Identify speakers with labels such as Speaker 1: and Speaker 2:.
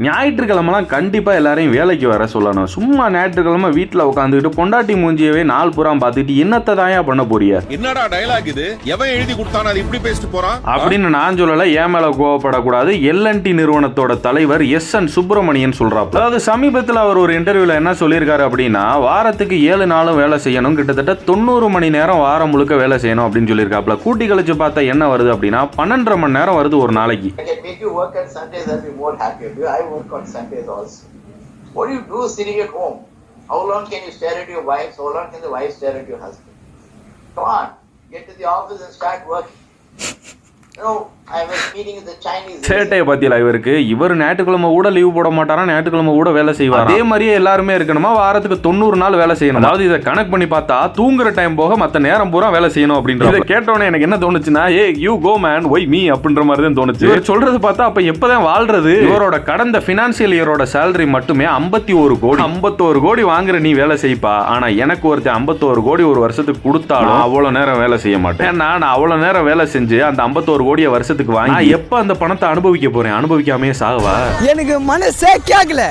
Speaker 1: ஞாயிற்றுக்கிழமெல்லாம் கண்டிப்பாக எல்லாரையும் வேலைக்கு வர சொல்லணும். சும்மா ஞாயிற்றுக்கிழமை வீட்டில் உட்காந்துக்கிட்டு பொண்டாட்டி மூஞ்சியவே நாள் புறம் பார்த்துக்கிட்டு என்னத்தை தாயா பண்ண போறிய?
Speaker 2: என்னடா டயலாக் இது? எவன் எழுதி கொடுத்தானே அது இப்படி பேசிட்டு போறான்
Speaker 1: அப்படின்னு நான் சொல்லல. ஏன் மேல கோவப்படக்கூடாது. எல்என்டி நிறுவனத்தோட தலைவர் எஸ்.என். சுப்பிரமணியன் சொல்றாரு. அதாவது சமீபத்தில் அவர் ஒரு இன்டர்வியூல என்ன சொல்லியிருக்காரு அப்படின்னா, வாரத்துக்கு 7 நாளும் வேலை செய்யணும், கிட்டத்தட்ட 90 மணி நேரம் வாரம் முழுக்க வேலை செய்யணும் அப்படின்னு சொல்லியிருக்காப்ல. கூட்டி கழிச்சு பார்த்தா என்ன வருது அப்படின்னா 12.5 மணி நேரம் வருது ஒரு நாளைக்கு.
Speaker 3: I work on Sundays also. What do you do sitting at home? How long can you stare at your wife? How long can the wife stare at your husband? Come on, get to the office and start working. No, I was meeting with the Chinese.
Speaker 1: சேட்டையை பத்தியில இவருக்கு, இவர் ஞாயிற்றுக்கிழமை கூட leave போட மாட்டாரா, ஞாயிற்றுக்கிழமை கூட வேலை செய்வார். அதே மாதிரியே எல்லாருமே இருக்கணுமா, வாரத்துக்கு 90 நாள் வேலை செய்யணும். அதாவது இதை கனெக்ட் பண்ணி பார்த்தா தூங்குற டைம் போக மற்ற நேரம் பூரா வேலை செய்யணும் அப்படின்ற. இதை கேட்டோன்னே எனக்கு என்ன தோணுச்சுன்னா, ஏ you go man why me அப்படின்ற மாதிரி தான் தோணுச்சு. இவர் சொல்றது பார்த்தா அப்ப எப்பதான் வாழ்றது? இவரோட கடந்த பினான்சியல் இயரோட சேலரி மட்டுமே 51 கோடி. 51 கோடி வாங்குற நீ வேலை செய்ப்பா, ஆனா எனக்கு ஒருத்தர் 51 கோடி ஒரு வருஷத்துக்கு கொடுத்தாலும் அவ்வளவு நேரம் வேலை செய்ய மாட்டேன். நான் அவ்வளவு நேரம் வேலை செஞ்சு அந்த 51 கோடியை வருஷத்துக்கு வாங்கி எப்ப அந்த பணத்தை அனுபவிக்க போறேன்? அனுபவிக்காமே சாகவா?
Speaker 4: எனக்கு மனசே கேட்கல.